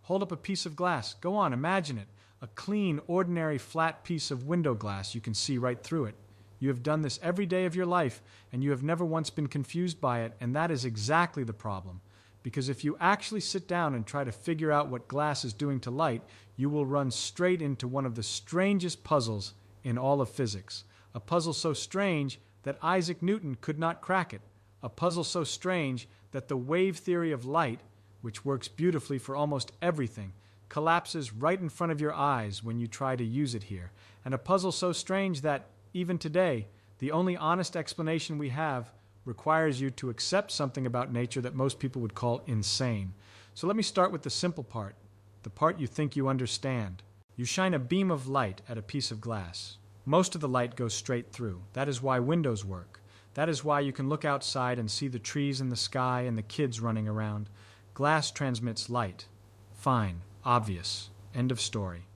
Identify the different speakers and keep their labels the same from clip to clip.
Speaker 1: Hold up a piece of glass. Go on, imagine it. A clean, ordinary, flat piece of window glass. You can see right through it. You have done this every day of your life, and you have never once been confused by it, and that is exactly the problem. Because if you actually sit down and try to figure out what glass is doing to light, you will run straight into one of the strangest puzzles in all of physics. A puzzle so strange that Isaac Newton could not crack it. A puzzle so strange that the wave theory of light, which works beautifully for almost everything, collapses right in front of your eyes when you try to use it here. And a puzzle so strange that, even today, the only honest explanation we have requires you to accept something about nature that most people would call insane. So let me start with the simple part, the part you think you understand. You shine a beam of light at a piece of glass. Most of the light goes straight through. That is why windows work. That is why you can look outside and see the trees in the sky and the kids running around. Glass transmits light. Fine, obvious, end of story.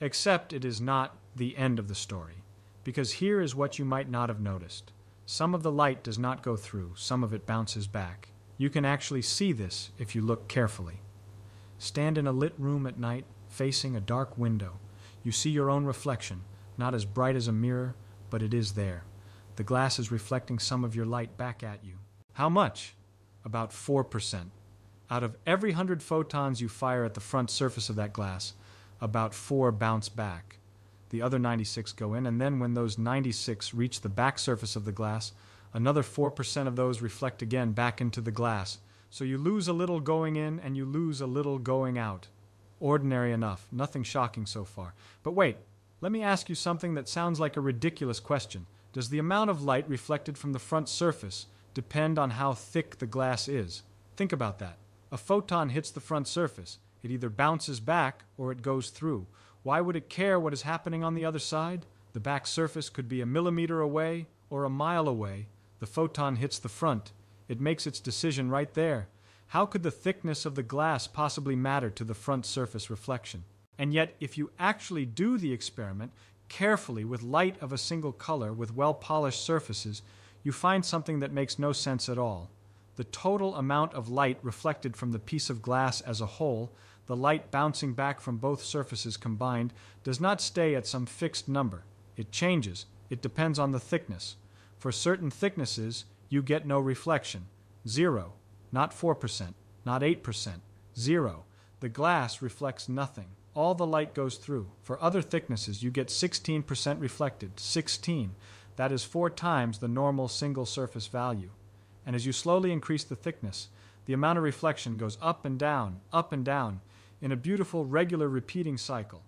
Speaker 1: Except it is not the end of the story, because here is what you might not have noticed. Some of the light does not go through, some of it bounces back. You can actually see this if you look carefully. Stand in a lit room at night, facing a dark window. You see your own reflection, not as bright as a mirror, but it is there. The glass is reflecting some of your light back at you. How much? About 4%. Out of every 100 photons you fire at the front surface of that glass, about 4 bounce back. The other 96 go in, and then when those 96 reach the back surface of the glass, another 4% of those reflect again back into the glass. So you lose a little going in and you lose a little going out. Ordinary enough, nothing shocking so far. But wait, let me ask you something that sounds like a ridiculous question. Does the amount of light reflected from the front surface depend on how thick the glass is? Think about that. A photon hits the front surface. It either bounces back or it goes through. Why would it care what is happening on the other side? The back surface could be a millimeter away or a mile away. The photon hits the front. It makes its decision right there. How could the thickness of the glass possibly matter to the front surface reflection? And yet, if you actually do the experiment carefully with light of a single color with well-polished surfaces, you find something that makes no sense at all. The total amount of light reflected from the piece of glass as a whole, the light bouncing back from both surfaces combined, does not stay at some fixed number. It changes. It depends on the thickness. For certain thicknesses, you get no reflection. 0. Not 4%. Not 8%. 0. The glass reflects nothing. All the light goes through. For other thicknesses, you get 16% reflected. 16. That is 4 times the normal single surface value. And as you slowly increase the thickness, the amount of reflection goes up and down, in a beautiful, regular repeating cycle.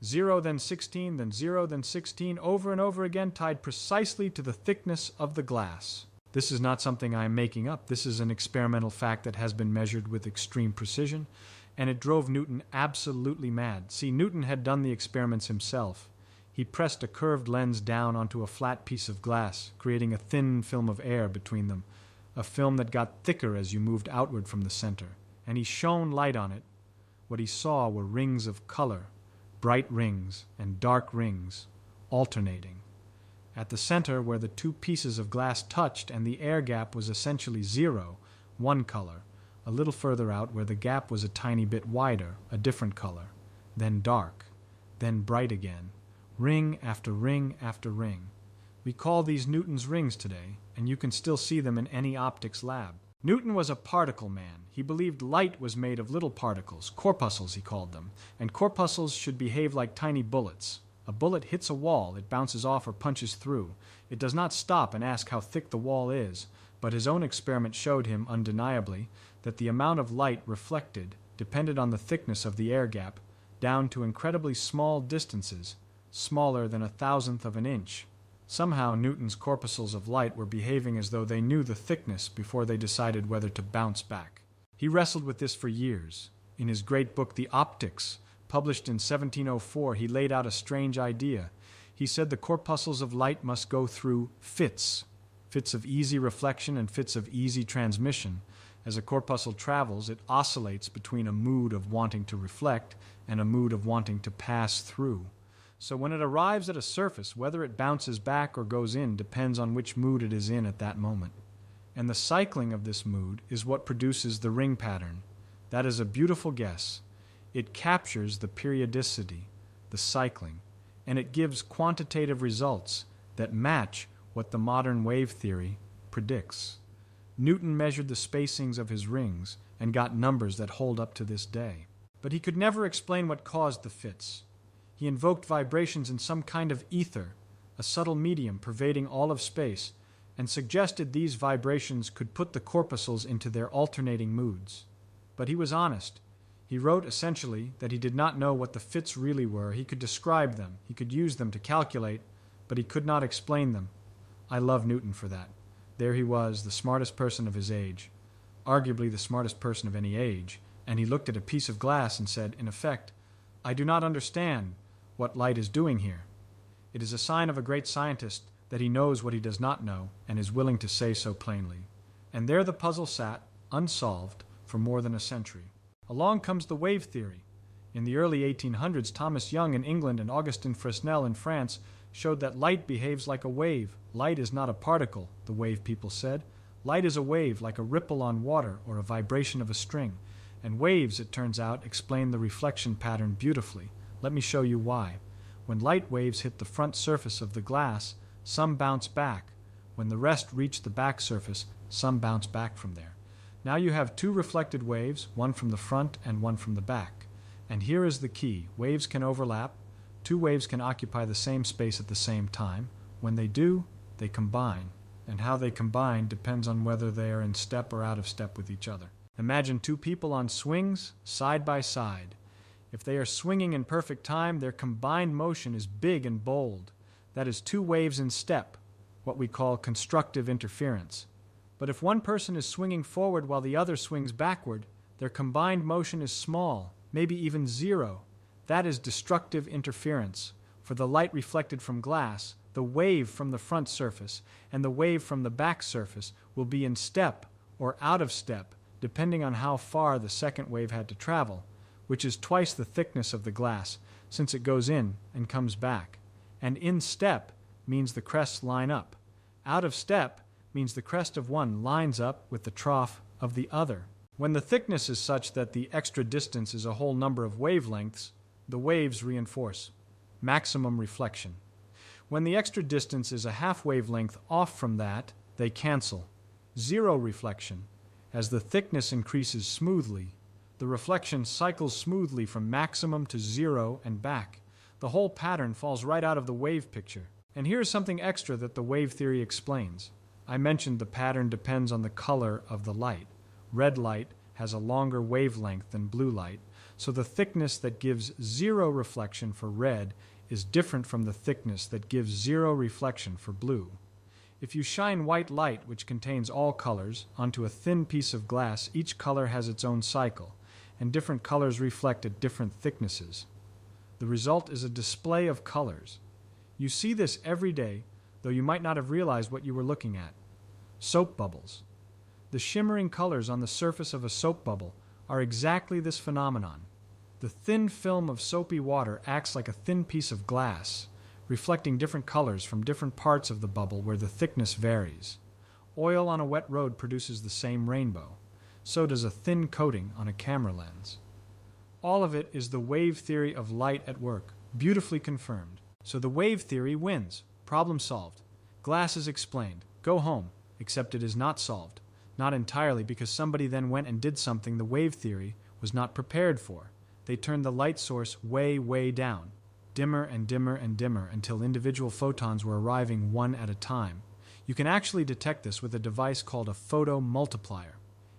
Speaker 1: 0, then 16, then 0, then 16, over and over again, tied precisely to the thickness of the glass. This is not something I am making up. This is an experimental fact that has been measured with extreme precision, and it drove Newton absolutely mad. See, Newton had done the experiments himself. He pressed a curved lens down onto a flat piece of glass, creating a thin film of air between them, a film that got thicker as you moved outward from the center, and he shone light on it. What he saw were rings of color, bright rings and dark rings, alternating. At the center, where the 2 pieces of glass touched and the air gap was essentially 0, one color. A little further out, where the gap was a tiny bit wider, a different color. Then dark, then bright again, ring after ring after ring. We call these Newton's rings today, and you can still see them in any optics lab. Newton was a particle man. He believed light was made of little particles, corpuscles he called them, and corpuscles should behave like tiny bullets. A bullet hits a wall, it bounces off or punches through. It does not stop and ask how thick the wall is, but his own experiment showed him, undeniably, that the amount of light reflected depended on the thickness of the air gap, down to incredibly small distances, smaller than 1,000th of an inch. Somehow Newton's corpuscles of light were behaving as though they knew the thickness before they decided whether to bounce back. He wrestled with this for years. In his great book, The Optics, published in 1704, he laid out a strange idea. He said the corpuscles of light must go through fits of easy reflection and fits of easy transmission. As a corpuscle travels, it oscillates between a mood of wanting to reflect and a mood of wanting to pass through. So when it arrives at a surface, whether it bounces back or goes in depends on which mood it is in at that moment. And the cycling of this mood is what produces the ring pattern. That is a beautiful guess. It captures the periodicity, the cycling, and it gives quantitative results that match what the modern wave theory predicts. Newton measured the spacings of his rings and got numbers that hold up to this day. But he could never explain what caused the fits. He invoked vibrations in some kind of ether, a subtle medium pervading all of space, and suggested these vibrations could put the corpuscles into their alternating moods. But he was honest. He wrote essentially that he did not know what the fits really were. He could describe them, he could use them to calculate, but he could not explain them. I love Newton for that. There he was, the smartest person of his age, arguably the smartest person of any age, and he looked at a piece of glass and said, in effect, I do not understand what light is doing here. It is a sign of a great scientist that he knows what he does not know and is willing to say so plainly. And there the puzzle sat, unsolved, for more than a century. Along comes the wave theory. In the early 1800s, Thomas Young in England and Augustin Fresnel in France showed that light behaves like a wave. Light is not a particle, the wave people said. Light is a wave, like a ripple on water or a vibration of a string. And waves, it turns out, explain the reflection pattern beautifully. Let me show you why. When light waves hit the front surface of the glass, some bounce back. When the rest reach the back surface, some bounce back from there. Now you have two reflected waves, one from the front and one from the back. And here is the key. Waves can overlap. Two waves can occupy the same space at the same time. When they do, they combine. And how they combine depends on whether they are in step or out of step with each other. Imagine two people on swings, side by side. If they are swinging in perfect time, their combined motion is big and bold. That is two waves in step, what we call constructive interference. But if one person is swinging forward while the other swings backward, their combined motion is small, maybe even zero. That is destructive interference. For the light reflected from glass, the wave from the front surface and the wave from the back surface will be in step or out of step, depending on how far the second wave had to travel, which is twice the thickness of the glass, since it goes in and comes back. And in step means the crests line up. Out of step means the crest of one lines up with the trough of the other. When the thickness is such that the extra distance is a whole number of wavelengths, the waves reinforce. Maximum reflection. When the extra distance is a half wavelength off from that, they cancel. Zero reflection. As the thickness increases smoothly, the reflection cycles smoothly from maximum to zero and back. The whole pattern falls right out of the wave picture. And here's something extra that the wave theory explains. I mentioned the pattern depends on the color of the light. Red light has a longer wavelength than blue light, so the thickness that gives zero reflection for red is different from the thickness that gives zero reflection for blue. If you shine white light, which contains all colors, onto a thin piece of glass, each color has its own cycle, and different colors reflect at different thicknesses. The result is a display of colors. You see this every day, though you might not have realized what you were looking at. Soap bubbles. The shimmering colors on the surface of a soap bubble are exactly this phenomenon. The thin film of soapy water acts like a thin piece of glass, reflecting different colors from different parts of the bubble where the thickness varies. Oil on a wet road produces the same rainbow. So does a thin coating on a camera lens. All of it is the wave theory of light at work, beautifully confirmed. So the wave theory wins. Problem solved. Glass is explained. Go home. Except it is not solved. Not entirely, because somebody then went and did something the wave theory was not prepared for. They turned the light source way, way down. Dimmer and dimmer and dimmer until individual photons were arriving one at a time. You can actually detect this with a device called a photomultiplier.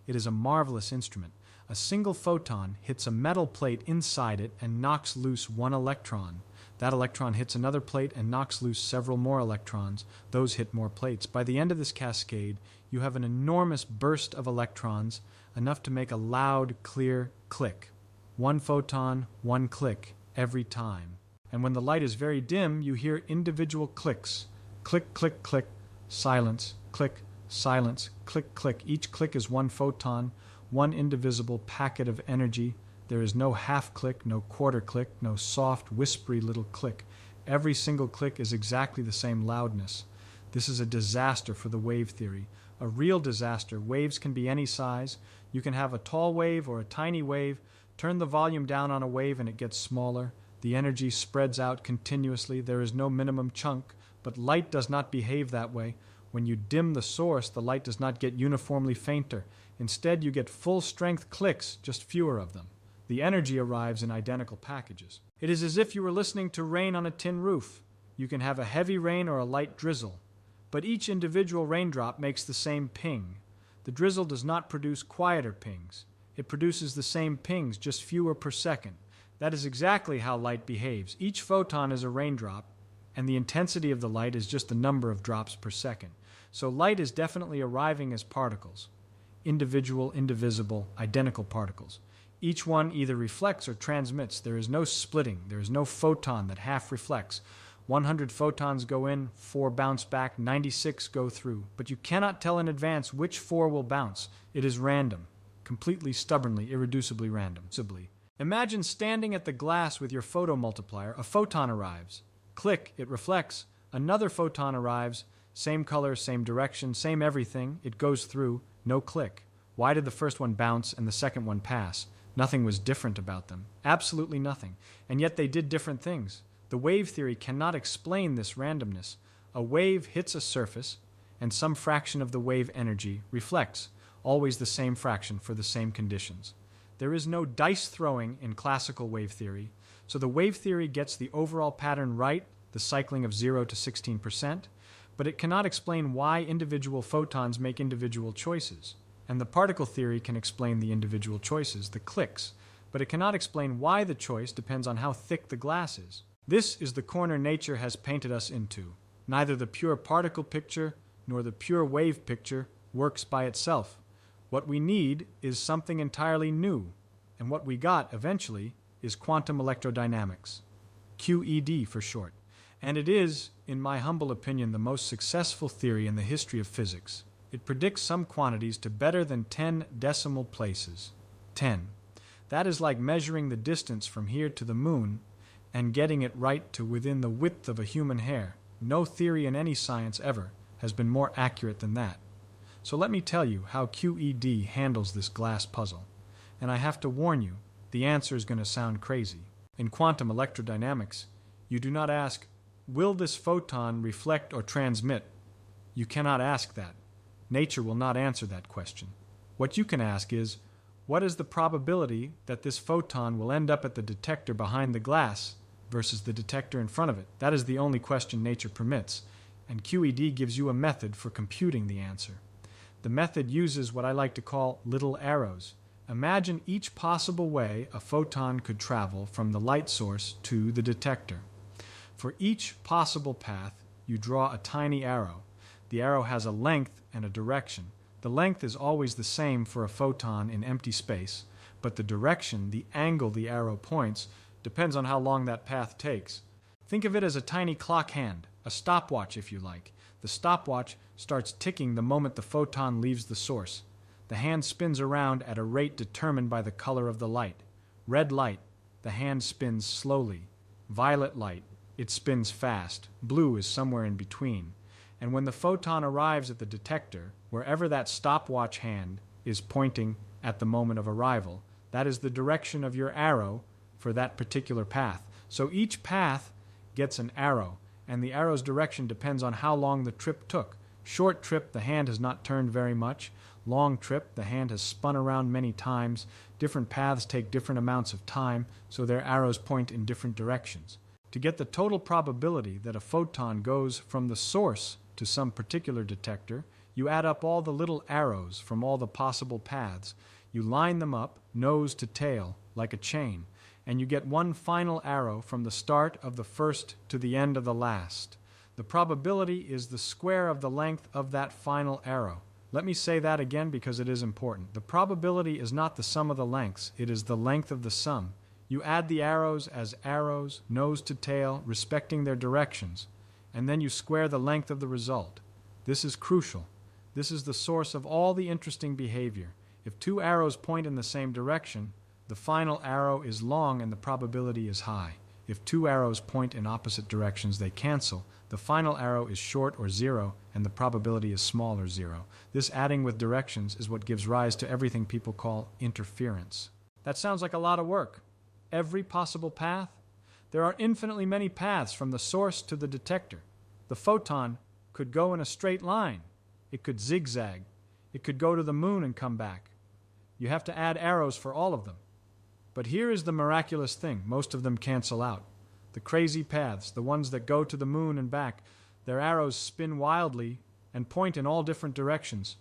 Speaker 1: It is a marvelous instrument. A single photon hits a metal plate inside it and knocks loose one electron. That electron hits another plate and knocks loose several more electrons. Those hit more plates. By the end of this cascade, you have an enormous burst of electrons, enough to make a loud, clear click. One photon, one click, every time. And when the light is very dim, you hear individual clicks. Click, click, click, silence, click, silence, click, click. Each click is one photon, one indivisible packet of energy. There is no half click, no quarter click, no soft, whispery little click. Every single click is exactly the same loudness. This is a disaster for the wave theory. A real disaster. Waves can be any size. You can have a tall wave or a tiny wave. Turn the volume down on a wave and it gets smaller. The energy spreads out continuously. There is no minimum chunk, but light does not behave that way. When you dim the source, the light does not get uniformly fainter. Instead, you get full-strength clicks, just fewer of them. The energy arrives in identical packages. It is as if you were listening to rain on a tin roof. You can have a heavy rain or a light drizzle, but each individual raindrop makes the same ping. The drizzle does not produce quieter pings. It produces the same pings, just fewer per second. That is exactly how light behaves. Each photon is a raindrop, and the intensity of the light is just the number of drops per second. So light is definitely arriving as particles. Individual, indivisible, identical particles. Each one either reflects or transmits. There is no splitting. There is no photon that half reflects. 100 photons go in, 4 bounce back, 96 go through. But you cannot tell in advance which 4 will bounce. It is random. Completely, stubbornly, irreducibly random. Imagine standing at the glass with your photomultiplier. A photon arrives. Click, it reflects. Another photon arrives. Same color, same direction, same everything. It goes through. No click. Why did the first one bounce and the second one pass? Nothing was different about them. Absolutely nothing. And yet they did different things. The wave theory cannot explain this randomness. A wave hits a surface, and some fraction of the wave energy reflects, always the same fraction for the same conditions. There is no dice throwing in classical wave theory, so the wave theory gets the overall pattern right, the cycling of 0 to 16%, but it cannot explain why individual photons make individual choices. And the particle theory can explain the individual choices, the clicks, but it cannot explain why the choice depends on how thick the glass is. This is the corner nature has painted us into. Neither the pure particle picture nor the pure wave picture works by itself. What we need is something entirely new, and what we got eventually is quantum electrodynamics, QED for short. And it is, in my humble opinion, the most successful theory in the history of physics. It predicts some quantities to better than 10 decimal places. 10. That is like measuring the distance from here to the moon and getting it right to within the width of a human hair. No theory in any science ever has been more accurate than that. So let me tell you how QED handles this glass puzzle. And I have to warn you, the answer is going to sound crazy. In quantum electrodynamics, you do not ask, will this photon reflect or transmit? You cannot ask that. Nature will not answer that question. What you can ask is, what is the probability that this photon will end up at the detector behind the glass versus the detector in front of it? That is the only question nature permits, and QED gives you a method for computing the answer. The method uses what I like to call little arrows. Imagine each possible way a photon could travel from the light source to the detector. For each possible path, you draw a tiny arrow. The arrow has a length and a direction. The length is always the same for a photon in empty space, but the direction, the angle the arrow points, depends on how long that path takes. Think of it as a tiny clock hand, a stopwatch if you like. The stopwatch starts ticking the moment the photon leaves the source. The hand spins around at a rate determined by the color of the light. Red light, the hand spins slowly. Violet light, it spins fast. Blue is somewhere in between. And when the photon arrives at the detector, wherever that stopwatch hand is pointing at the moment of arrival, that is the direction of your arrow for that particular path. So each path gets an arrow, and the arrow's direction depends on how long the trip took. Short trip, the hand has not turned very much. Long trip, the hand has spun around many times. Different paths take different amounts of time, so their arrows point in different directions. To get the total probability that a photon goes from the source to some particular detector, you add up all the little arrows from all the possible paths. You line them up, nose to tail, like a chain, and you get one final arrow from the start of the first to the end of the last. The probability is the square of the length of that final arrow. Let me say that again because it is important. The probability is not the sum of the lengths, it is the length of the sum. You add the arrows as arrows, nose to tail, respecting their directions, and then you square the length of the result. This is crucial. This is the source of all the interesting behavior. If two arrows point in the same direction, the final arrow is long and the probability is high. If two arrows point in opposite directions, they cancel. The final arrow is short or zero, and the probability is small or zero. This adding with directions is what gives rise to everything people call interference. That sounds like a lot of work. Every possible path? There are infinitely many paths from the source to the detector. The photon could go in a straight line. It could zigzag. It could go to the moon and come back. You have to add arrows for all of them. But here is the miraculous thing. Most of them cancel out. The crazy paths, the ones that go to the moon and back, their arrows spin wildly and point in all different directions.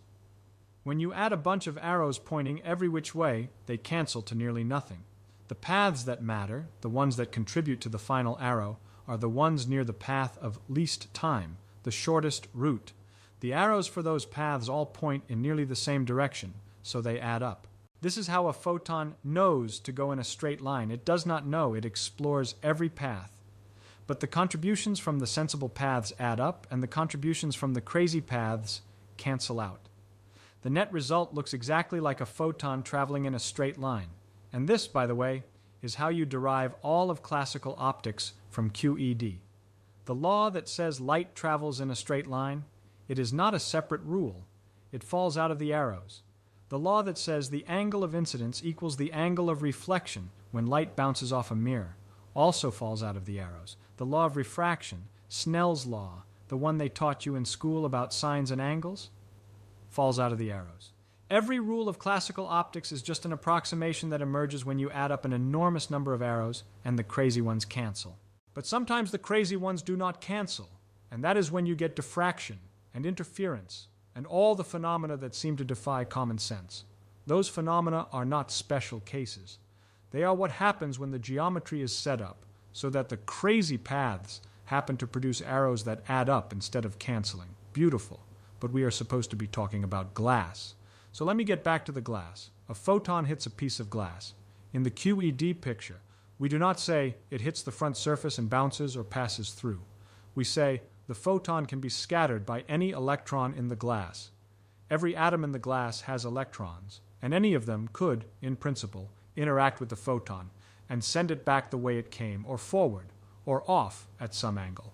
Speaker 1: When you add a bunch of arrows pointing every which way, they cancel to nearly nothing. The paths that matter, the ones that contribute to the final arrow, are the ones near the path of least time, the shortest route. The arrows for those paths all point in nearly the same direction, so they add up. This is how a photon knows to go in a straight line. It does not know, it explores every path. But the contributions from the sensible paths add up, and the contributions from the crazy paths cancel out. The net result looks exactly like a photon traveling in a straight line. And this, by the way, is how you derive all of classical optics from QED. The law that says light travels in a straight line, it is not a separate rule. It falls out of the arrows. The law that says the angle of incidence equals the angle of reflection when light bounces off a mirror also falls out of the arrows. The law of refraction, Snell's law, the one they taught you in school about sines and angles, falls out of the arrows. Every rule of classical optics is just an approximation that emerges when you add up an enormous number of arrows and the crazy ones cancel. But sometimes the crazy ones do not cancel, and that is when you get diffraction and interference and all the phenomena that seem to defy common sense. Those phenomena are not special cases. They are what happens when the geometry is set up so that the crazy paths happen to produce arrows that add up instead of canceling. Beautiful. But we are supposed to be talking about glass. So let me get back to the glass. A photon hits a piece of glass. In the QED picture, we do not say it hits the front surface and bounces or passes through. We say the photon can be scattered by any electron in the glass. Every atom in the glass has electrons, and any of them could, in principle, interact with the photon and send it back the way it came, or forward, or off at some angle.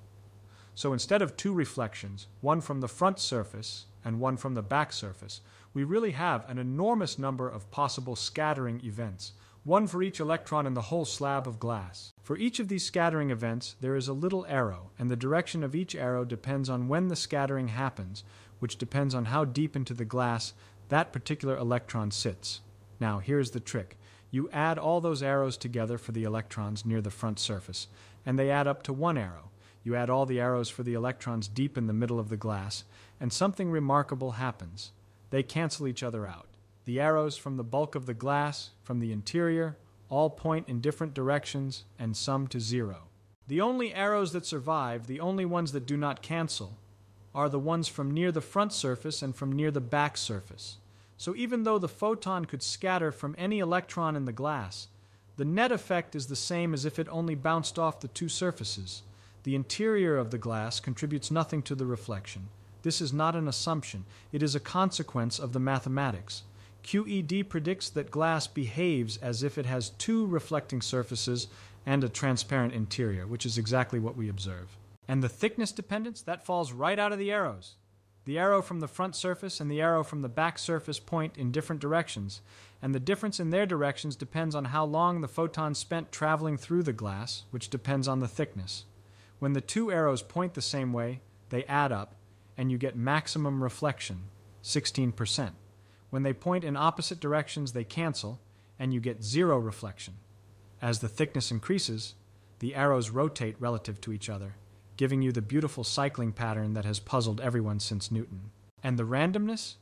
Speaker 1: So instead of two reflections, one from the front surface and one from the back surface, we really have an enormous number of possible scattering events, one for each electron in the whole slab of glass. For each of these scattering events, there is a little arrow, and the direction of each arrow depends on when the scattering happens, which depends on how deep into the glass that particular electron sits. Now, here's the trick. You add all those arrows together for the electrons near the front surface, and they add up to one arrow. You add all the arrows for the electrons deep in the middle of the glass, and something remarkable happens. They cancel each other out. The arrows from the bulk of the glass, from the interior, all point in different directions and sum to zero. The only arrows that survive, the only ones that do not cancel, are the ones from near the front surface and from near the back surface. So even though the photon could scatter from any electron in the glass, the net effect is the same as if it only bounced off the two surfaces. The interior of the glass contributes nothing to the reflection. This is not an assumption. It is a consequence of the mathematics. QED predicts that glass behaves as if it has two reflecting surfaces and a transparent interior, which is exactly what we observe. And the thickness dependence, that falls right out of the arrows. The arrow from the front surface and the arrow from the back surface point in different directions, and the difference in their directions depends on how long the photon spent traveling through the glass, which depends on the thickness. When the two arrows point the same way, they add up, and you get maximum reflection, 16%. When they point in opposite directions, they cancel, and you get zero reflection. As the thickness increases, the arrows rotate relative to each other, giving you the beautiful cycling pattern that has puzzled everyone since Newton. And the randomness?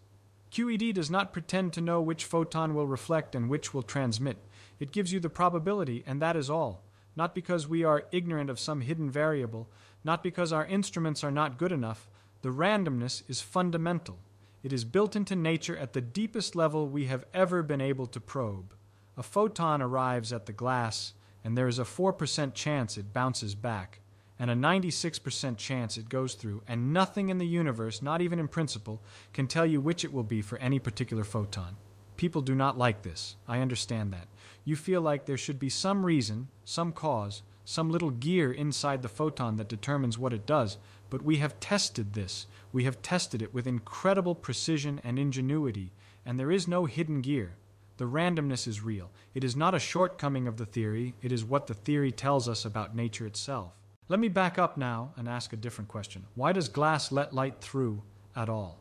Speaker 1: QED does not pretend to know which photon will reflect and which will transmit. It gives you the probability, and that is all. Not because we are ignorant of some hidden variable, not because our instruments are not good enough. The randomness is fundamental. It is built into nature at the deepest level we have ever been able to probe. A photon arrives at the glass, and there is a 4% chance it bounces back, and a 96% chance it goes through, and nothing in the universe, not even in principle, can tell you which it will be for any particular photon. People do not like this. I understand that. You feel like there should be some reason, some cause, some little gear inside the photon that determines what it does, but we have tested this. We have tested it with incredible precision and ingenuity, and there is no hidden gear. The randomness is real. It is not a shortcoming of the theory, it is what the theory tells us about nature itself. Let me back up now and ask a different question. Why does glass let light through at all?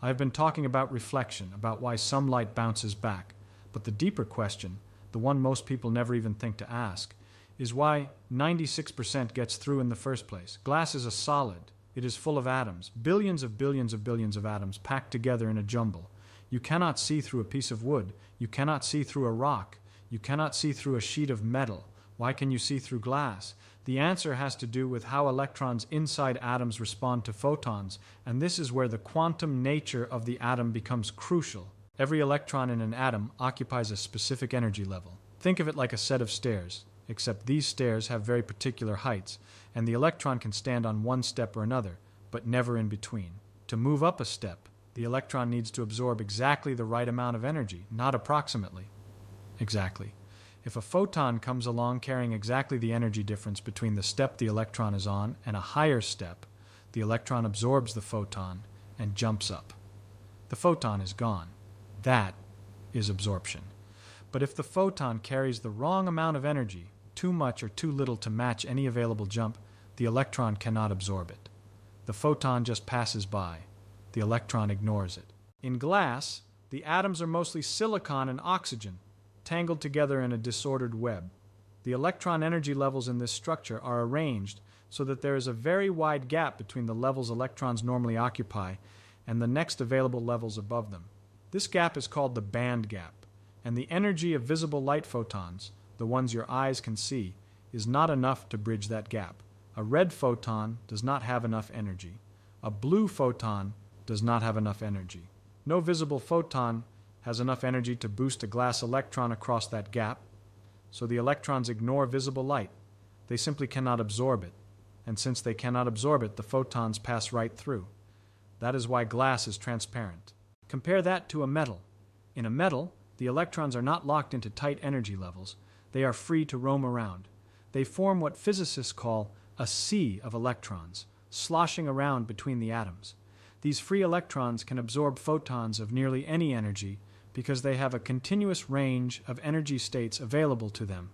Speaker 1: I have been talking about reflection, about why some light bounces back. But the deeper question, the one most people never even think to ask, is why 96% gets through in the first place. Glass is a solid. It is full of atoms, billions of atoms packed together in a jumble. You cannot see through a piece of wood. You cannot see through a rock. You cannot see through a sheet of metal. Why can you see through glass? The answer has to do with how electrons inside atoms respond to photons, and this is where the quantum nature of the atom becomes crucial. Every electron in an atom occupies a specific energy level. Think of it like a set of stairs, except these stairs have very particular heights, and the electron can stand on one step or another, but never in between. To move up a step, the electron needs to absorb exactly the right amount of energy, not approximately. Exactly. If a photon comes along carrying exactly the energy difference between the step the electron is on and a higher step, the electron absorbs the photon and jumps up. The photon is gone. That is absorption. But if the photon carries the wrong amount of energy, too much or too little to match any available jump, the electron cannot absorb it. The photon just passes by. The electron ignores it. In glass, the atoms are mostly silicon and oxygen, tangled together in a disordered web. The electron energy levels in this structure are arranged so that there is a very wide gap between the levels electrons normally occupy and the next available levels above them. This gap is called the band gap, and the energy of visible light photons, the ones your eyes can see, is not enough to bridge that gap. A red photon does not have enough energy. A blue photon does not have enough energy. No visible photon has enough energy to boost a glass electron across that gap, so the electrons ignore visible light. They simply cannot absorb it, and since they cannot absorb it, the photons pass right through. That is why glass is transparent. Compare that to a metal. In a metal, the electrons are not locked into tight energy levels. They are free to roam around. They form what physicists call a sea of electrons, sloshing around between the atoms. These free electrons can absorb photons of nearly any energy because they have a continuous range of energy states available to them.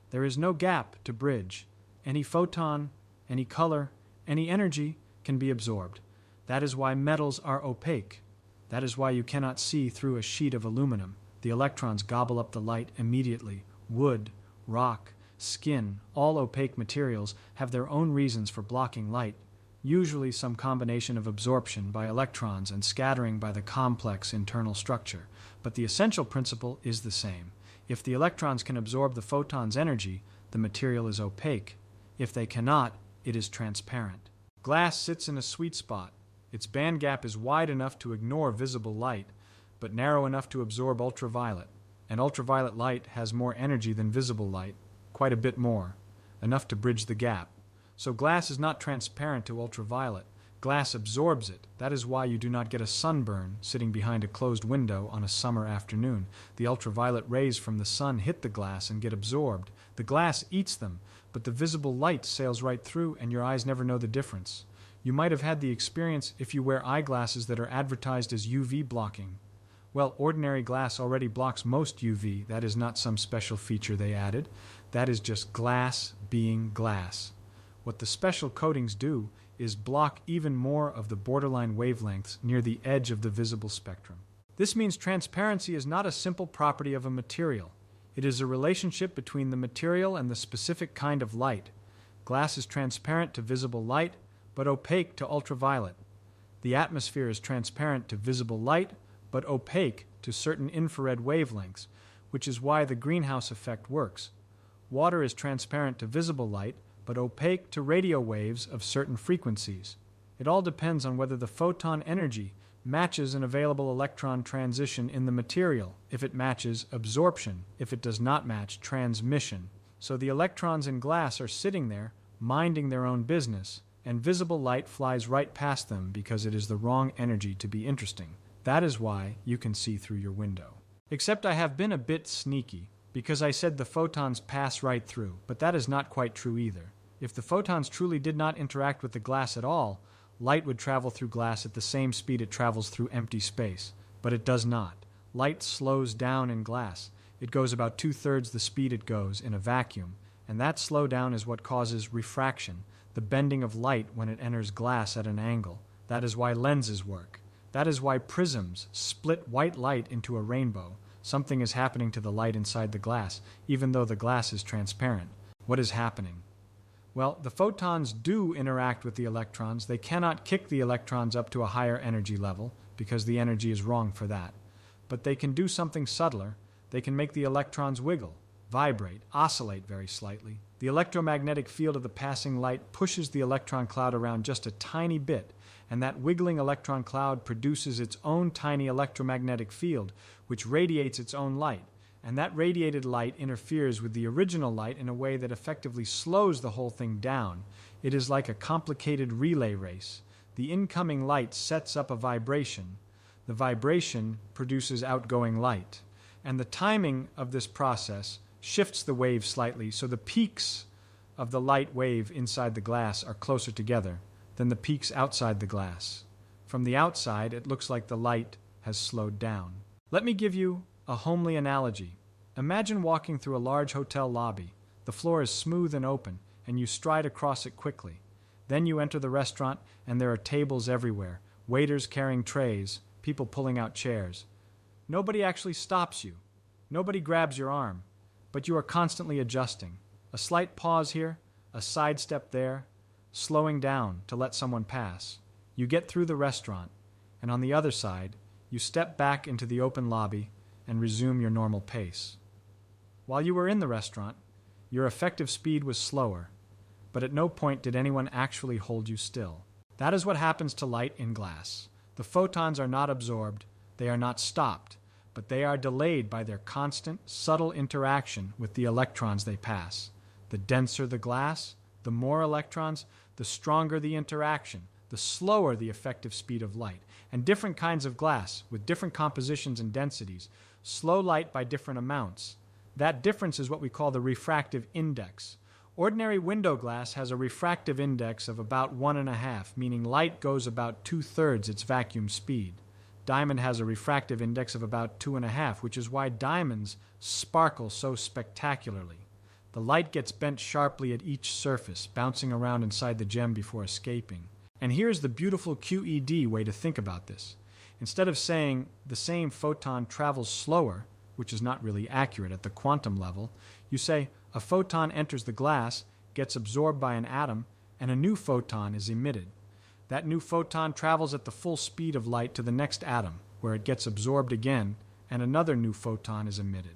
Speaker 1: There is no gap to bridge. Any photon, any color, any energy can be absorbed. That is why metals are opaque. That is why you cannot see through a sheet of aluminum. The electrons gobble up the light immediately. Wood, rock, skin, all opaque materials have their own reasons for blocking light, usually some combination of absorption by electrons and scattering by the complex internal structure. But the essential principle is the same. If the electrons can absorb the photon's energy, the material is opaque. If they cannot, it is transparent. Glass sits in a sweet spot. Its band gap is wide enough to ignore visible light, but narrow enough to absorb ultraviolet. And ultraviolet light has more energy than visible light, quite a bit more, enough to bridge the gap. So glass is not transparent to ultraviolet. Glass absorbs it. That is why you do not get a sunburn sitting behind a closed window on a summer afternoon. The ultraviolet rays from the sun hit the glass and get absorbed. The glass eats them, but the visible light sails right through and your eyes never know the difference. You might have had the experience if you wear eyeglasses that are advertised as UV blocking. Well, ordinary glass already blocks most UV. That is not some special feature they added. That is just glass being glass. What the special coatings do is block even more of the borderline wavelengths near the edge of the visible spectrum. This means transparency is not a simple property of a material. It is a relationship between the material and the specific kind of light. Glass is transparent to visible light, but opaque to ultraviolet. The atmosphere is transparent to visible light, but opaque to certain infrared wavelengths, which is why the greenhouse effect works. Water is transparent to visible light, but opaque to radio waves of certain frequencies. It all depends on whether the photon energy matches an available electron transition in the material, if it matches absorption, if it does not match transmission. So the electrons in glass are sitting there, minding their own business, and visible light flies right past them because it is the wrong energy to be interesting. That is why you can see through your window. Except I have been a bit sneaky, because I said the photons pass right through, but that is not quite true either. If the photons truly did not interact with the glass at all, light would travel through glass at the same speed it travels through empty space. But it does not. Light slows down in glass. It goes about 2/3 the speed it goes in a vacuum, and that slowdown is what causes refraction, the bending of light when it enters glass at an angle. That is why lenses work. That is why prisms split white light into a rainbow. Something is happening to the light inside the glass, even though the glass is transparent. What is happening? Well, the photons do interact with the electrons. They cannot kick the electrons up to a higher energy level, because the energy is wrong for that. But they can do something subtler. They can make the electrons wiggle, vibrate, oscillate very slightly. The electromagnetic field of the passing light pushes the electron cloud around just a tiny bit, and that wiggling electron cloud produces its own tiny electromagnetic field, which radiates its own light. And that radiated light interferes with the original light in a way that effectively slows the whole thing down. It is like a complicated relay race. The incoming light sets up a vibration. The vibration produces outgoing light. And the timing of this process shifts the wave slightly, so the peaks of the light wave inside the glass are closer together than the peaks outside the glass. From the outside, it looks like the light has slowed down. Let me give you a homely analogy. Imagine walking through a large hotel lobby. The floor is smooth and open, and you stride across it quickly. Then you enter the restaurant, and there are tables everywhere, waiters carrying trays, people pulling out chairs. Nobody actually stops you. Nobody grabs your arm, but you are constantly adjusting. A slight pause here, a sidestep there, slowing down to let someone pass. You get through the restaurant, and on the other side, you step back into the open lobby and resume your normal pace. While you were in the restaurant, your effective speed was slower, but at no point did anyone actually hold you still. That is what happens to light in glass. The photons are not absorbed, they are not stopped, but they are delayed by their constant, subtle interaction with the electrons they pass. The denser the glass, the more electrons, the stronger the interaction, the slower the effective speed of light. And different kinds of glass, with different compositions and densities, slow light by different amounts. That difference is what we call the refractive index. Ordinary window glass has a refractive index of about 1.5, meaning light goes about 2/3 its vacuum speed. Diamond has a refractive index of about 2.5, which is why diamonds sparkle so spectacularly. The light gets bent sharply at each surface, bouncing around inside the gem before escaping. And here's the beautiful QED way to think about this. Instead of saying the same photon travels slower, which is not really accurate at the quantum level, you say a photon enters the glass, gets absorbed by an atom, and a new photon is emitted. That new photon travels at the full speed of light to the next atom, where it gets absorbed again, and another new photon is emitted.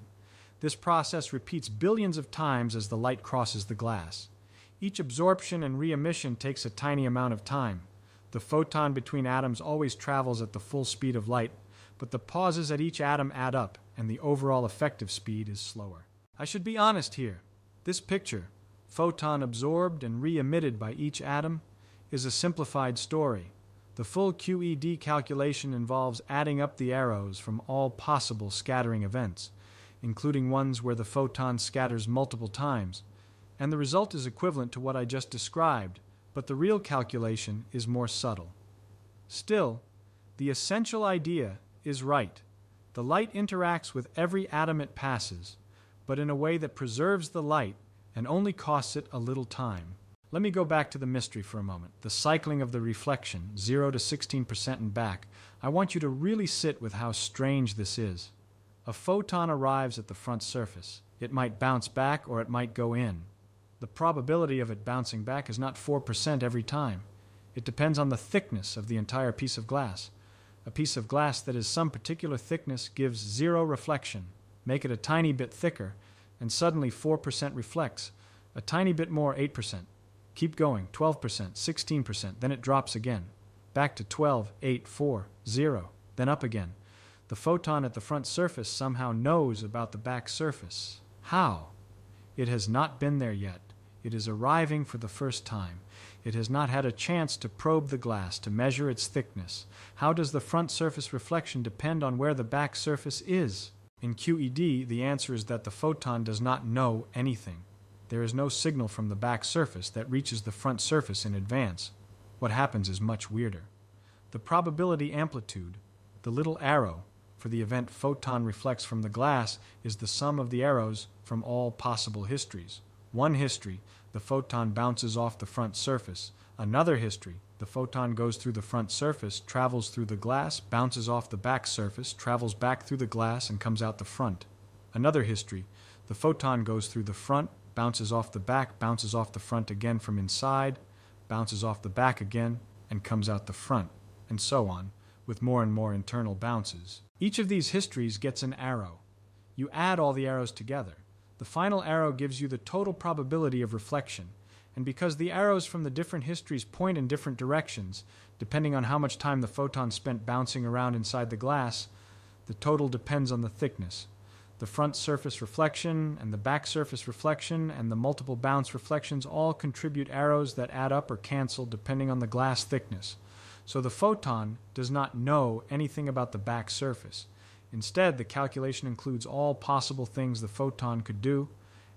Speaker 1: This process repeats billions of times as the light crosses the glass. Each absorption and re-emission takes a tiny amount of time. The photon between atoms always travels at the full speed of light, but the pauses at each atom add up, and the overall effective speed is slower. I should be honest here. This picture, photon absorbed and re-emitted by each atom, is a simplified story. The full QED calculation involves adding up the arrows from all possible scattering events, including ones where the photon scatters multiple times, and the result is equivalent to what I just described, but the real calculation is more subtle. Still, the essential idea is right. The light interacts with every atom it passes, but in a way that preserves the light and only costs it a little time. Let me go back to the mystery for a moment, the cycling of the reflection, 0 to 16% and back. I want you to really sit with how strange this is. A photon arrives at the front surface. It might bounce back or it might go in. The probability of it bouncing back is not 4% every time. It depends on the thickness of the entire piece of glass. A piece of glass that is some particular thickness gives 0 reflection. Make it a tiny bit thicker, and suddenly 4% reflects. A tiny bit more, 8%. Keep going, 12%, 16%, then it drops again. Back to 12, 8, 4, 0, then up again. The photon at the front surface somehow knows about the back surface. How? It has not been there yet. It is arriving for the first time. It has not had a chance to probe the glass, to measure its thickness. How does the front surface reflection depend on where the back surface is? In QED, the answer is that the photon does not know anything. There is no signal from the back surface that reaches the front surface in advance. What happens is much weirder. The probability amplitude, the little arrow, for the event photon reflects from the glass is the sum of the arrows from all possible histories. One history, the photon bounces off the front surface. Another history, the photon goes through the front surface, travels through the glass, bounces off the back surface, travels back through the glass, and comes out the front. Another history, the photon goes through the front, bounces off the back, bounces off the front again from inside, bounces off the back again, and comes out the front, and so on, with more and more internal bounces. Each of these histories gets an arrow. You add all the arrows together. The final arrow gives you the total probability of reflection, and because the arrows from the different histories point in different directions, depending on how much time the photon spent bouncing around inside the glass, the total depends on the thickness. The front surface reflection and the back surface reflection and the multiple bounce reflections all contribute arrows that add up or cancel depending on the glass thickness. So the photon does not know anything about the back surface. Instead, the calculation includes all possible things the photon could do,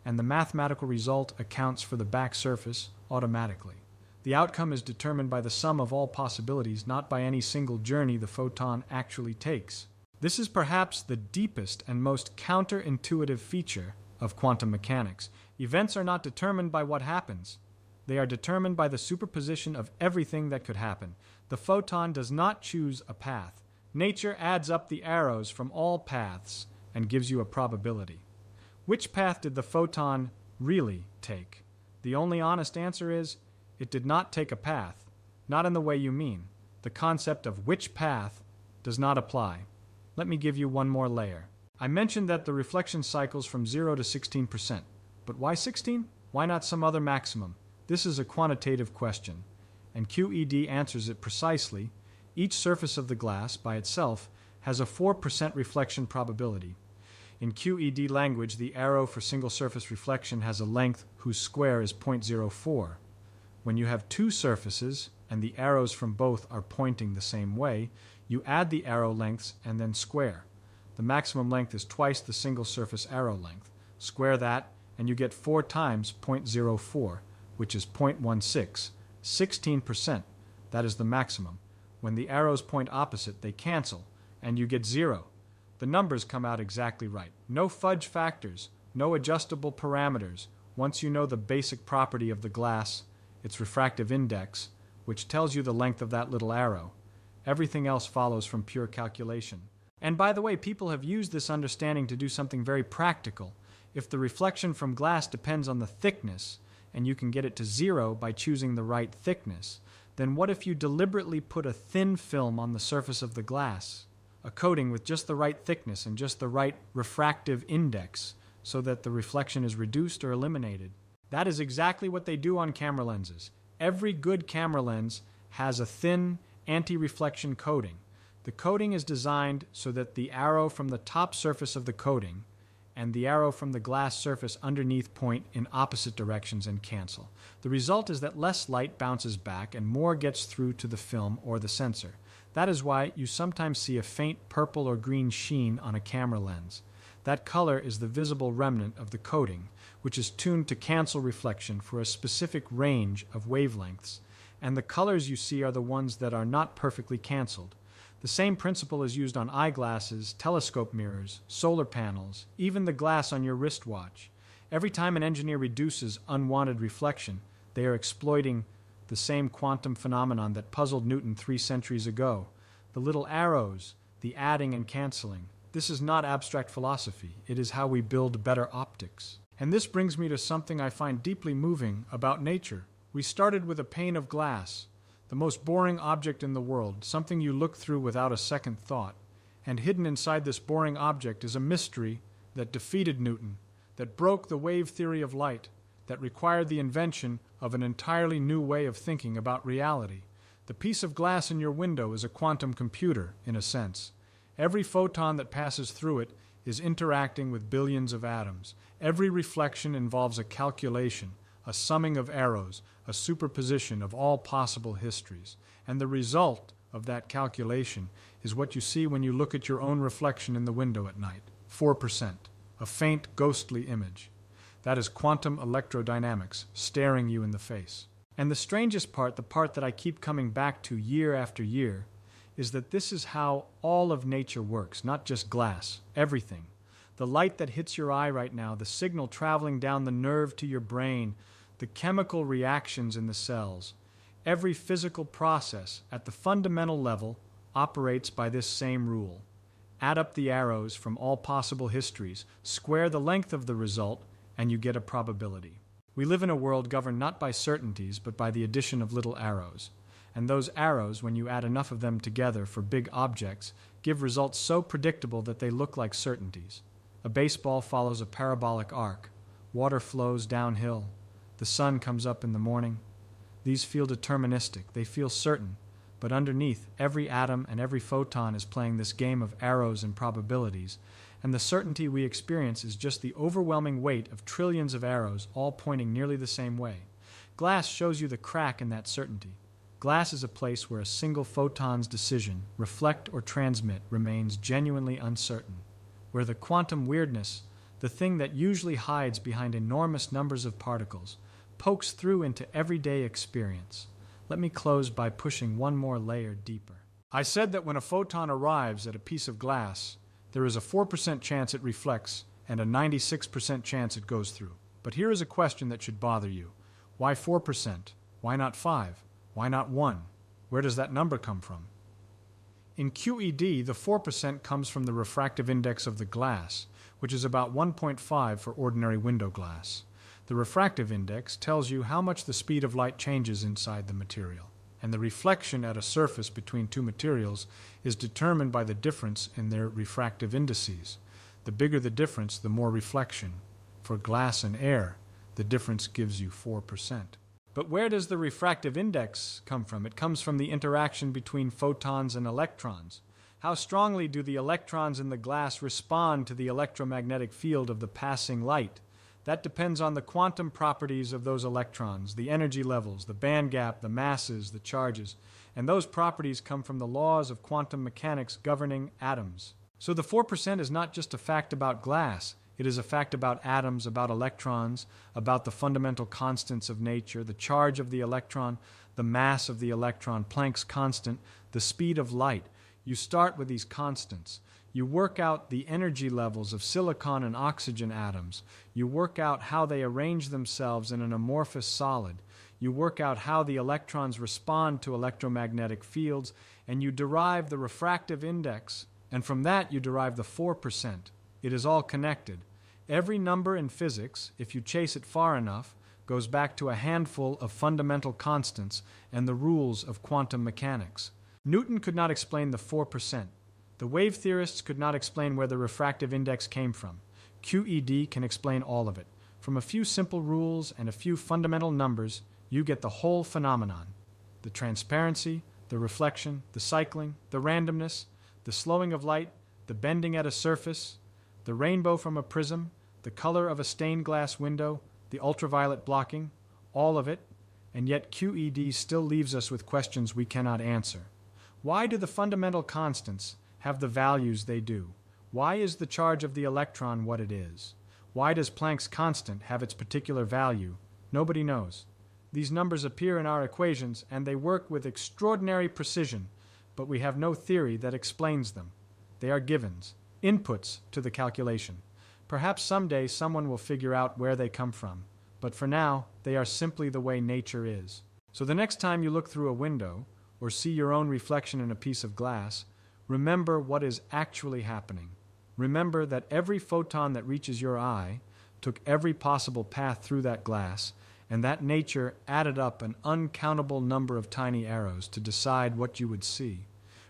Speaker 1: and the mathematical result accounts for the back surface automatically. The outcome is determined by the sum of all possibilities, not by any single journey the photon actually takes. This is perhaps the deepest and most counterintuitive feature of quantum mechanics. Events are not determined by what happens. They are determined by the superposition of everything that could happen. The photon does not choose a path. Nature adds up the arrows from all paths and gives you a probability. Which path did the photon really take? The only honest answer is, it did not take a path. Not in the way you mean. The concept of which path does not apply. Let me give you one more layer. I mentioned that the reflection cycles from 0 to 16%. But why 16? Why not some other maximum? This is a quantitative question, and QED answers it precisely. Each surface of the glass, by itself, has a 4% reflection probability. In QED language, the arrow for single surface reflection has a length whose square is 0.04. When you have two surfaces, and the arrows from both are pointing the same way, you add the arrow lengths and then square. The maximum length is twice the single surface arrow length. Square that, and you get 4 times 0.04, which is 0.16, 16%. That is the maximum. When the arrows point opposite, they cancel, and you get 0. The numbers come out exactly right. No fudge factors, no adjustable parameters. Once you know the basic property of the glass, its refractive index, which tells you the length of that little arrow, everything else follows from pure calculation. And by the way, people have used this understanding to do something very practical. If the reflection from glass depends on the thickness, and you can get it to 0 by choosing the right thickness, then what if you deliberately put a thin film on the surface of the glass, a coating with just the right thickness and just the right refractive index, so that the reflection is reduced or eliminated? That is exactly what they do on camera lenses. Every good camera lens has a thin anti-reflection coating. The coating is designed so that the arrow from the top surface of the coating and the arrow from the glass surface underneath point in opposite directions and cancel. The result is that less light bounces back and more gets through to the film or the sensor. That is why you sometimes see a faint purple or green sheen on a camera lens. That color is the visible remnant of the coating, which is tuned to cancel reflection for a specific range of wavelengths, and the colors you see are the ones that are not perfectly canceled. The same principle is used on eyeglasses, telescope mirrors, solar panels, even the glass on your wristwatch. Every time an engineer reduces unwanted reflection, they are exploiting the same quantum phenomenon that puzzled Newton 3 centuries ago. The little arrows, the adding and canceling. This is not abstract philosophy. It is how we build better optics. And this brings me to something I find deeply moving about nature. We started with a pane of glass, the most boring object in the world, something you look through without a second thought. And hidden inside this boring object is a mystery that defeated Newton, that broke the wave theory of light, that required the invention of an entirely new way of thinking about reality. The piece of glass in your window is a quantum computer, in a sense. Every photon that passes through it is interacting with billions of atoms. Every reflection involves a calculation, a summing of arrows, a superposition of all possible histories. And the result of that calculation is what you see when you look at your own reflection in the window at night. 4%. A faint, ghostly image. That is quantum electrodynamics staring you in the face. And the strangest part, the part that I keep coming back to year after year, is that this is how all of nature works, not just glass, everything. The light that hits your eye right now, the signal traveling down the nerve to your brain, the chemical reactions in the cells, every physical process at the fundamental level operates by this same rule. Add up the arrows from all possible histories, square the length of the result, and you get a probability. We live in a world governed not by certainties, but by the addition of little arrows. And those arrows, when you add enough of them together for big objects, give results so predictable that they look like certainties. A baseball follows a parabolic arc. Water flows downhill. The sun comes up in the morning. These feel deterministic. They feel certain. But underneath, every atom and every photon is playing this game of arrows and probabilities, and the certainty we experience is just the overwhelming weight of trillions of arrows all pointing nearly the same way. Glass shows you the crack in that certainty. Glass is a place where a single photon's decision, reflect or transmit, remains genuinely uncertain, where the quantum weirdness, the thing that usually hides behind enormous numbers of particles, pokes through into everyday experience. Let me close by pushing one more layer deeper. I said that when a photon arrives at a piece of glass, there is a 4% chance it reflects and a 96% chance it goes through. But here is a question that should bother you. Why 4%? Why not 5? Why not 1? Where does that number come from? In QED, the 4% comes from the refractive index of the glass, which is about 1.5 for ordinary window glass. The refractive index tells you how much the speed of light changes inside the material, and the reflection at a surface between two materials is determined by the difference in their refractive indices. The bigger the difference, the more reflection. For glass and air, the difference gives you 4%. But where does the refractive index come from? It comes from the interaction between photons and electrons. How strongly do the electrons in the glass respond to the electromagnetic field of the passing light? That depends on the quantum properties of those electrons, the energy levels, the band gap, the masses, the charges, and those properties come from the laws of quantum mechanics governing atoms. So the 4% is not just a fact about glass. It is a fact about atoms, about electrons, about the fundamental constants of nature, the charge of the electron, the mass of the electron, Planck's constant, the speed of light. You start with these constants. You work out the energy levels of silicon and oxygen atoms. You work out how they arrange themselves in an amorphous solid. You work out how the electrons respond to electromagnetic fields, and you derive the refractive index, and from that you derive the 4%. It is all connected. Every number in physics, if you chase it far enough, goes back to a handful of fundamental constants and the rules of quantum mechanics. Newton could not explain the 4%. The wave theorists could not explain where the refractive index came from. QED can explain all of it. From a few simple rules and a few fundamental numbers, you get the whole phenomenon. The transparency, the reflection, the cycling, the randomness, the slowing of light, the bending at a surface, the rainbow from a prism, the color of a stained glass window, the ultraviolet blocking, all of it, and yet QED still leaves us with questions we cannot answer. Why do the fundamental constants have the values they do? Why is the charge of the electron what it is? Why does Planck's constant have its particular value? Nobody knows. These numbers appear in our equations, and they work with extraordinary precision, but we have no theory that explains them. They are givens, inputs to the calculation. Perhaps someday someone will figure out where they come from, but for now, they are simply the way nature is. So the next time you look through a window, or see your own reflection in a piece of glass, remember what is actually happening. Remember that every photon that reaches your eye took every possible path through that glass, and that nature added up an uncountable number of tiny arrows to decide what you would see.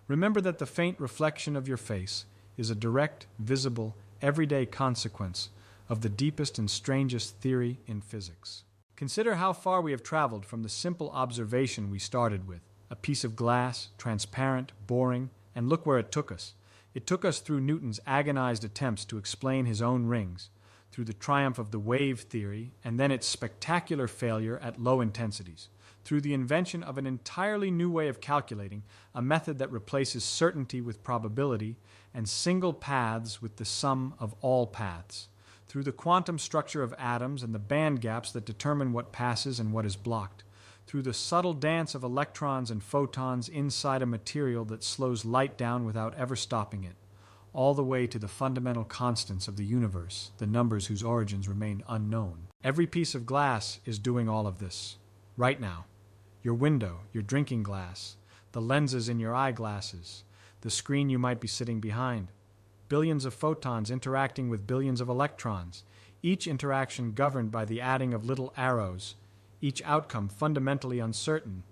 Speaker 1: Remember that the faint reflection of your face is a direct, visible, everyday consequence of the deepest and strangest theory in physics. Consider how far we have traveled from the simple observation we started with, a piece of glass, transparent, boring, and look where it took us. It took us through Newton's agonized attempts to explain his own rings, through the triumph of the wave theory, and then its spectacular failure at low intensities, through the invention of an entirely new way of calculating, a method that replaces certainty with probability, and single paths with the sum of all paths, through the quantum structure of atoms and the band gaps that determine what passes and what is blocked, through the subtle dance of electrons and photons inside a material that slows light down without ever stopping it, all the way to the fundamental constants of the universe, the numbers whose origins remain unknown. Every piece of glass is doing all of this, right now. Your window, your drinking glass, the lenses in your eyeglasses, the screen you might be sitting behind. Billions of photons interacting with billions of electrons, each interaction governed by the adding of little arrows, each outcome fundamentally uncertain,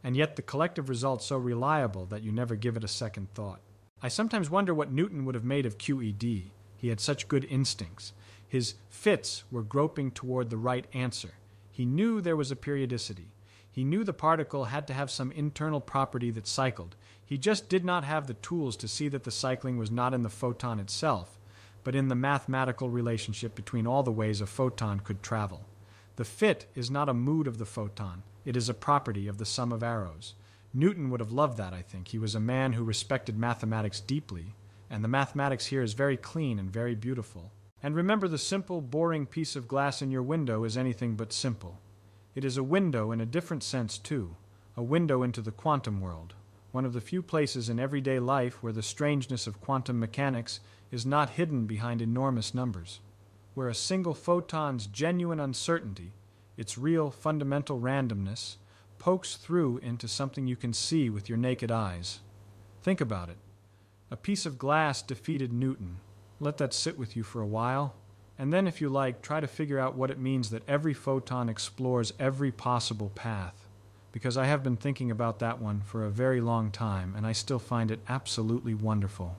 Speaker 1: and yet the collective result so reliable that you never give it a second thought. I sometimes wonder what Newton would have made of QED. He had such good instincts. His fits were groping toward the right answer. He knew there was a periodicity. He knew the particle had to have some internal property that cycled. He just did not have the tools to see that the cycling was not in the photon itself, but in the mathematical relationship between all the ways a photon could travel. The fit is not a mood of the photon. It is a property of the sum of arrows. Newton would have loved that, I think. He was a man who respected mathematics deeply, and the mathematics here is very clean and very beautiful. And remember, the simple, boring piece of glass in your window is anything but simple. It is a window in a different sense, too, a window into the quantum world, one of the few places in everyday life where the strangeness of quantum mechanics is not hidden behind enormous numbers, where a single photon's genuine uncertainty, its real fundamental randomness, pokes through into something you can see with your naked eyes. Think about it. A piece of glass defeated Newton. Let that sit with you for a while. And then, if you like, try to figure out what it means that every photon explores every possible path. Because I have been thinking about that one for a very long time, and I still find it absolutely wonderful.